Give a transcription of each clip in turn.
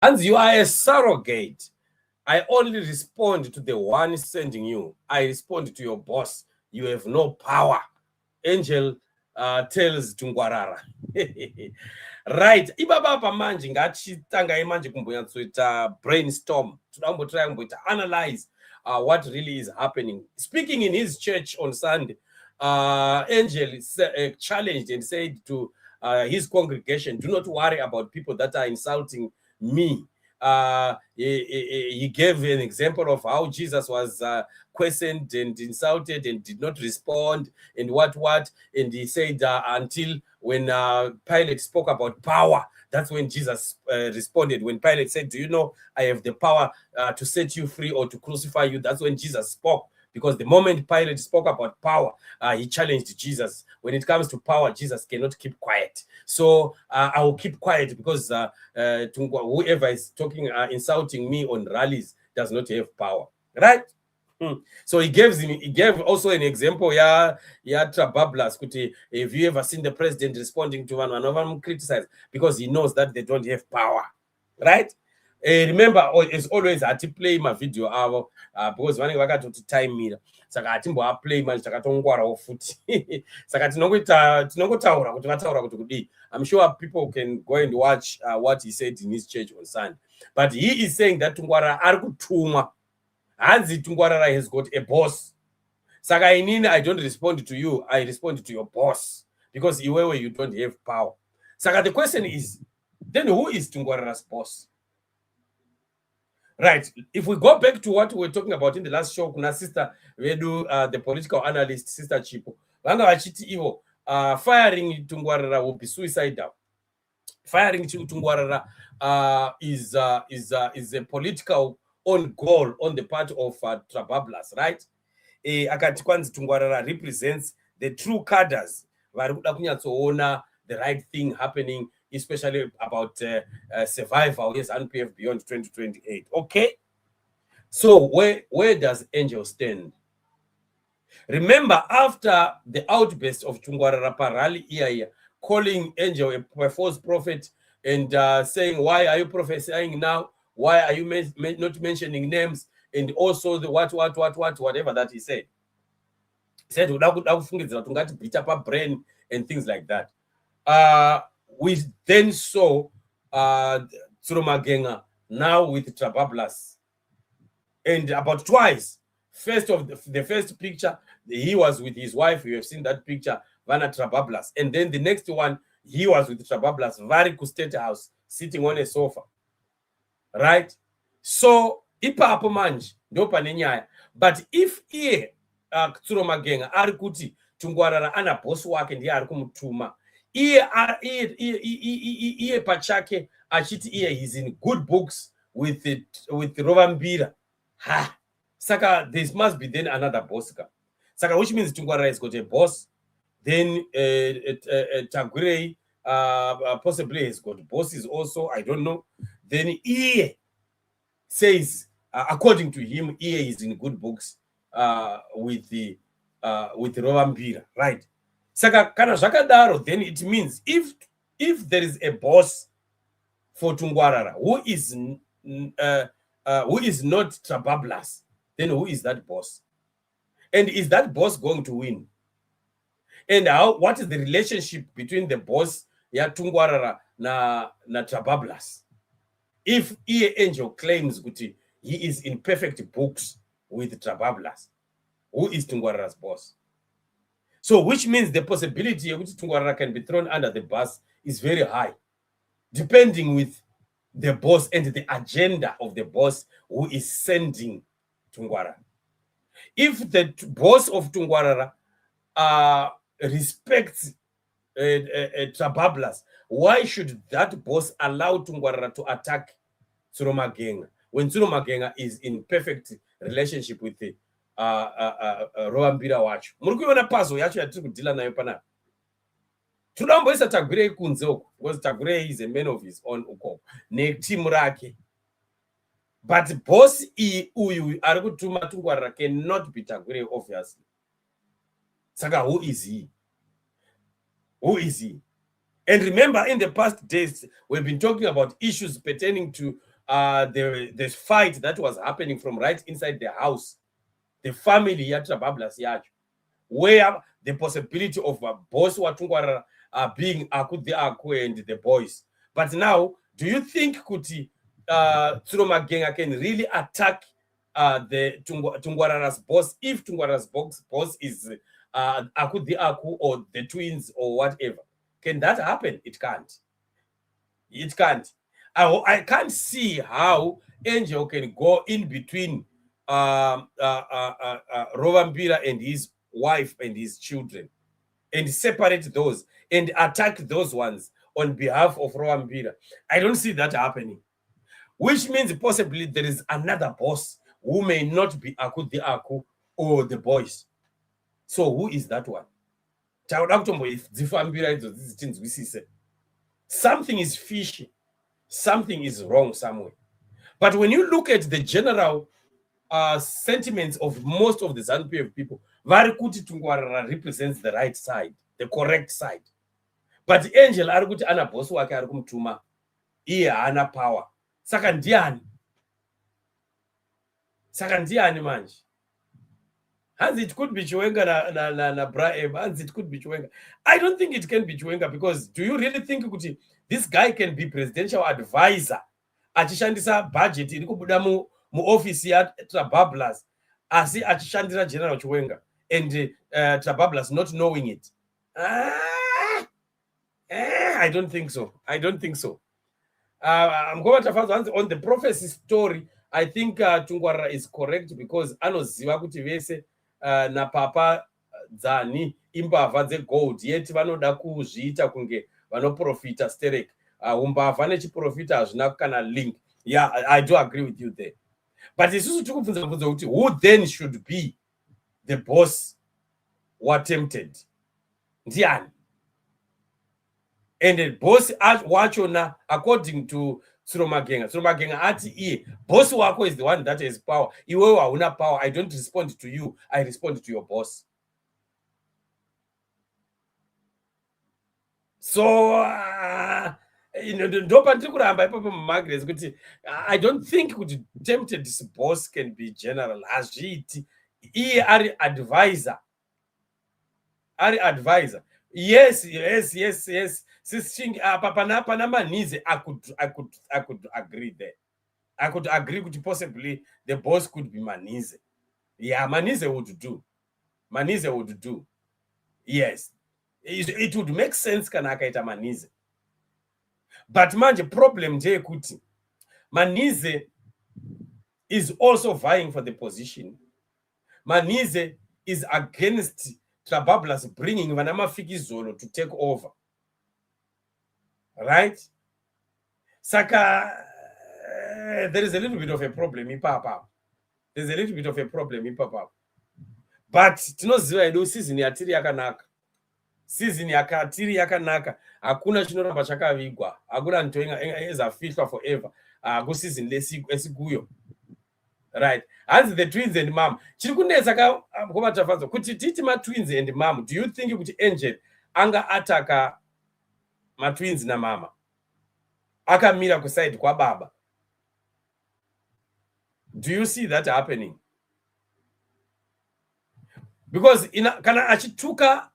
And you are a surrogate. I only respond to the one sending you. I respond to your boss. You have no power. Angel tells Tungwarara. Right. Ibaba pamanje ngachitanga imanje kumbonyatsoita brainstorm. Toda kumboita analyze what really is happening. Speaking in his church on Sunday, Angel challenged and said to his congregation, do not worry about people that are insulting me. He gave an example of how Jesus was questioned and insulted and did not respond and what, and he said until when Pilate spoke about power, that's when Jesus responded. When Pilate said, do you know I have the power to set you free or to crucify you? That's when Jesus spoke. Because the moment Pilate spoke about power, he challenged Jesus. When it comes to power, Jesus cannot keep quiet. So I will keep quiet because whoever is talking, insulting me on rallies does not have power, right? So he gave also an example. Yeah, Trabablas. Have you ever seen the president responding to one criticize because he knows that they don't have power, right? Remember, it's always play my video because vanenge vakatoti time mira saka hatimboaplay manje takatongwarawo futi saka tinongotaura kuti vataura kuti kudii. I'm sure people can go and watch what he said in his church on Sunday, but he is saying that Tungwarara ari kutumwa. Hanzi Tungwarara has got a boss. Saka inini, I don't respond to you, I respond to your boss because iwewe you don't have power. Saka the question is, then who is Tungwarara's boss? Right. If we go back to what we were talking about in the last show, kuna sister Vedu, the political analyst, Sister Chipo, vanga vachiti ivo, firing Tungwarara will be suicidal. Firing Tungwarara is a political own goal on the part of Trabablas, right? Akati kwanzi Tungwarara represents the true cadres vari kuda kunyatsoona the right thing happening, especially about survival, yes, NPF beyond 2028. Okay, so where does Angel stand? Remember, after the outburst of Tungwarara Parali here, calling Angel a false prophet and saying, why are you prophesying now? Why are you not mentioning names? And also the whatever that he said. He said, brain and things like that. We then saw Tsurumagenga now with Trabablas. And about twice, the first picture, he was with his wife. You have seen that picture, Vana Trabablas. And then the next one, he was with Trabablas, Variku State House, sitting on a sofa. Right? So, ipa hapo manje, ndo panenyaya. But if iye Tsurumagenga ari kuti Tungwarara ana boss wake ndiye ari kumutuma, iye pachake achiti iye he's in good books with Rovambira. Ha! Saka, there must be then another boss. Saka, which means Tungwarara has got a boss. Then Tagurei possibly has got bosses also. I don't know. Then Iye says, according to him, Iye is in good books with Rovambira, right? Saka kana zvakadaro, then it means if there is a boss for Tungwarara who is not Trabablas, then who is that boss? And is that boss going to win? And what is the relationship between the boss Tungwarara na Trabablas? If Iye Angel claims kuti he is in perfect books with Trabablas, who is Tungwarara's boss? So, which means the possibility which Tungwarara can be thrown under the bus is very high, depending with the boss and the agenda of the boss who is sending Tungwarara. If the boss of Tungwarara respects Trabablas, why should that boss allow Tungwarara to attack Tsurumagenga when Tsurumagenga is in perfect relationship with the Rovambira wacho? Muri kuiona puzzle yacho yatiri kudhila nayo panapa. Tunomboisa Tagurei kunze uko, because Tagurei is a man of his own uko neteam rake. But boss uyu ari kutuma Tungwarara cannot be Tagurei, obviously. Saka, who is he? Who is he? And remember, in the past days, we've been talking about issues pertaining to the fight that was happening from right inside the house, the family yatrabablas yacho, where the possibility of a boss watungwarara being Akudi Aku and the boys. But now, do you think Kuti Tsuromagenga can really attack the Tungwarara's boss if Tungwarara's boss is Akudi Aku or the twins or whatever? Can that happen? It can't. It can't. I can't see how Angel can go in between Rovambira and his wife and his children and separate those and attack those ones on behalf of Rovambira. I don't see that happening, which means possibly there is another boss who may not be Akudi Aku or the boys. So who is that one? Something is fishy. Something is wrong somewhere. But when you look at the general sentiments of most of the ZANU-PF people, Varikuti Tungwarara represents the right side, the correct side. But Angel Arikuti ana boss wake arikumtuma, iye ana power. Saka ndiani manje? Hands it could be Chiwenga na Braem. Hands it could be Chiwenga. I don't think it can be Chiwenga, because do you really think this guy can be presidential advisor? Achishandisa budget iri kubuda mu office ya Trabablas asi achishandira General Chiwenga and Trabablas not knowing it. I don't think so. I'm going to fast on the prophecy story. I think Tungwarara is correct, because anoziva kuti vese na papa dzani imbavha dzegold yeti vanoda kuzviita kunge vanoprofita sterek umbavha nechiprofita hazvina kana link. Yeah, I do agree with you there. But isusu tiri kubvunza mubvunzo kuti who then should be the boss attempted? Ndiani? And the boss wachona, according to Tsuromagenga ati iye boss wako is the one that has power. Iwewe hauna power. I don't respond to you, I respond to your boss. So I don't think tempted this boss can be general. Azviti iye ari advisor. Yes. Pana Manize, I could agree there. I could agree with possibly the boss could be Manize. Yeah, Manize would do. Yes. It would make sense kana akaita Manize. But manje problem je kuti Manize is also vying for the position. Manize is against Trabablas bringing Vanamafiki Zolo to take over. Right? Saka, there is a little bit of a problem in Papa. But tinoziva edu season yatiri yakanaka. Hakuna chinoramba chakavigwa. Hakuna ntoinga ezafishwa forever. Go season lesiguyo. Right? As the twins and mom. Chirikunetsa koma tafanzo kuti titi ma twins and mom. Do you think kuti Angel anga ataka ma twins na mama akamira kuside kwa baba? Do you see that happening? Because kana achituka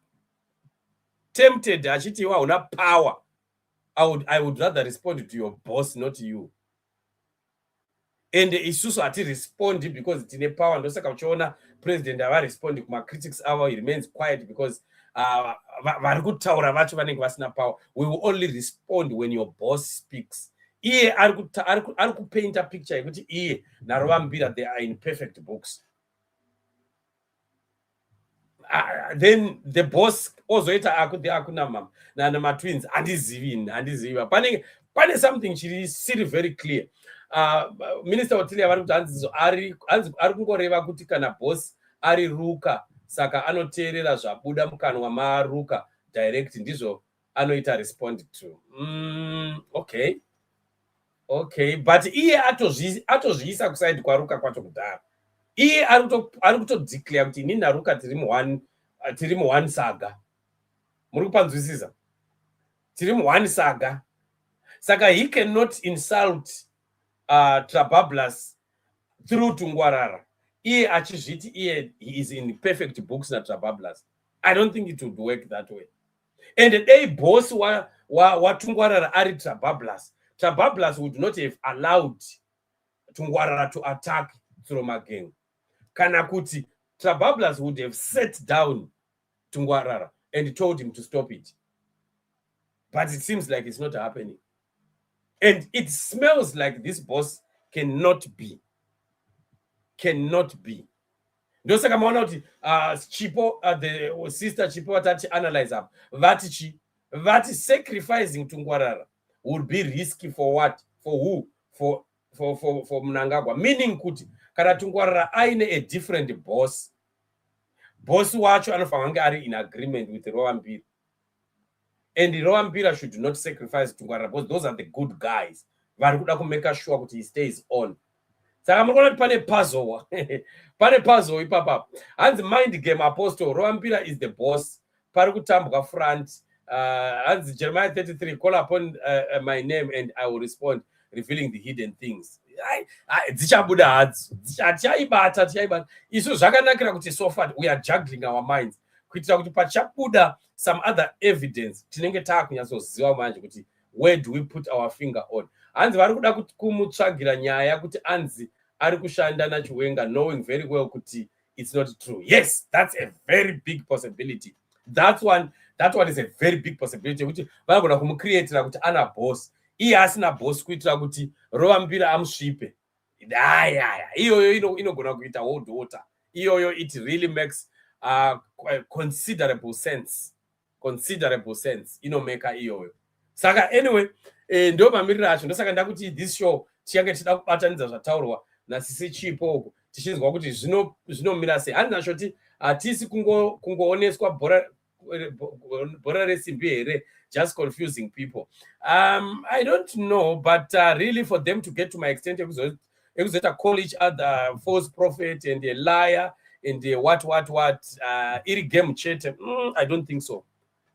tempted achiti wa una power, I would rather respond to your boss, not you. And isusu ati respond because tine power, ndosaka uchiona president ava respond kuma critics ava, he remains quiet because vari kutaura vacho vanenge vasina power. We will only respond when your boss speaks. Iye ari kupaint a picture yekuti iye naRovambira they are in perfect books. Then the boss ozoita akuna mama na twins andiziva pane something chiri very clear. Minister Otile vari kuti ari kungoreva kuti kana boss ari ruka saka anoteerera zvabuda mukanwa maruka direct ndizvo anoita respond to. Okay, but iye atozviisa kuside kwaruka kwacho kudhara. Iye ari kutodeclare kuti ini naruka tiri mu one saga. Muri kupanzwisisa? Tiri mu one saga. Saka he cannot insult Trabablas through Tungwarara. He is in perfect books na Trabablas. I don't think it would work that way. And a boss wa Tungwarara ari Trabablas would not have allowed Tungwarara to attack Throma gang. Kanakuti, Trabablas would have set down Tungwarara and told him to stop it. But it seems like it's not happening. And it smells like this boss cannot be. Ndo saka maona kuti Chipo, the sister Chipo atati analyze up that sacrificing Tungwarara would be risky for what? For who? For Mnangagwa. Meaning kuti kana Tungwarara aine a different boss wacho anofanira ari in agreement with Roambira. And Roambira should not sacrifice Tungwarara because those are the good guys. Vari kuda kumeka sure kuti he stays on. Saka mukona pane puzzle. Pane puzzle ipapa. And the mind game apostle Roambira is the boss. Pari kutambwa front. And Jeremiah 33, call upon my name and I will respond, revealing the hidden things. Dzichabuda hadzo. Tichaibata. Isu zvakanakira kuti so far we are juggling our minds. Kuitira kuti pachabuda some other evidence. Tinenge takunyatsoziva manje kuti where do we put our finger on? Anzi vari kuda kumutsvagira nyaya kuti anzi ari kushanda naChiwenga, knowing very well kuti it's not true. Yes, that's a very big possibility. That one is a very big possibility kuti vanogona kumukreatira kuti ana boss. Iye asina boss kuitira kuti Roambira amusvipe. Iyoyo inogona kuita hold water. Iyoyo it really makes considerable sense. Inomeka iyoyo. Saka anyway, ndo mamiriro acho ndosaka ndakuti this show tiyange tida kubatanidza zvataurwa nasisi Chipo tichinzwa kuti zvinomira sei. Handina shoti hatisi kungooneswa bhora resimbi here, just confusing people. I don't know, but really for them to get to my extent ekuzoita call each other false prophet and a liar and a what iri game chete, I don't think so.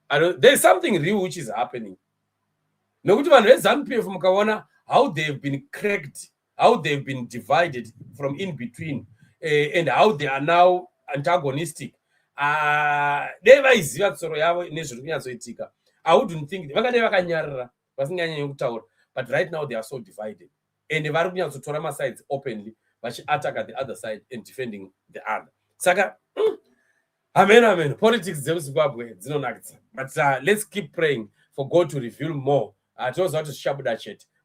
There's something real which is happening. Nokuti vanhu veZANU-PF mukaona how they've been cracked, how they've been divided from in between, and how they are now antagonistic. Dei vaiziva tsoro yavo nezviri kunyatsoitika. I wouldn't think vakadai vakanyarara vasinganyanyi kutaura, but right now they are so divided, and vari kunyatsotora masides openly vachiattacka the other side and defending the other. Saka amen. Politics dzemuZimbabwe dzinonakidza, but let's keep praying for God to reveal more.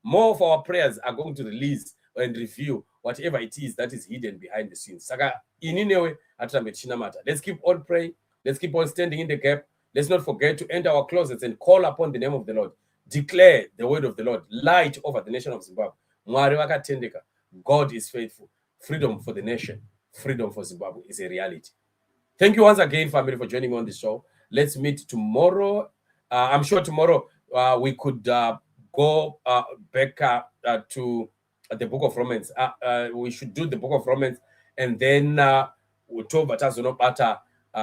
More of our prayers are going to release and reveal whatever it is that is hidden behind the scenes. Saka ininewe atambechinamata. Let's keep on praying. Let's keep on standing in the gap. Let's not forget to enter our closets and call upon the name of the Lord. Declare the word of the Lord. Light over the nation of Zimbabwe. Mwari wakatendeka. God is faithful. Freedom for the nation. Freedom for Zimbabwe is a reality. Thank you once again, family, for joining me on the show. Let's meet tomorrow. I'm sure tomorrow we could go back to the book of Romans. We should do the book of Romans, and then we'll talk about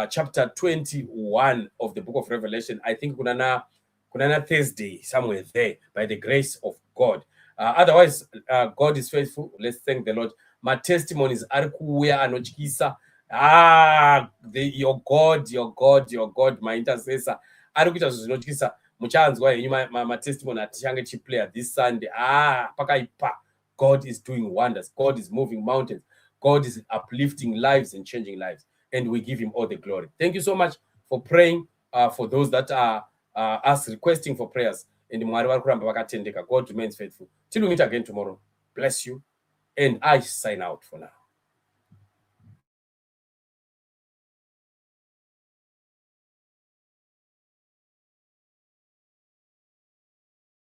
chapter 21 of the book of Revelation. I think kunana Thursday, somewhere there, by the grace of God. Otherwise, God is faithful. Let's thank the Lord. My testimonies are kuya anochikisa. Your God, my intercessor. Arikuita zvinotyisa. Muchanzwa yenyu my testimony atichange chiplayer this Sunday. Pakaipa. God is doing wonders. God is moving mountains. God is uplifting lives and changing lives. And we give him all the glory. Thank you so much for praying for those that are us requesting for prayers. And God remains faithful. Till we meet again tomorrow. Bless you. And I sign out for now.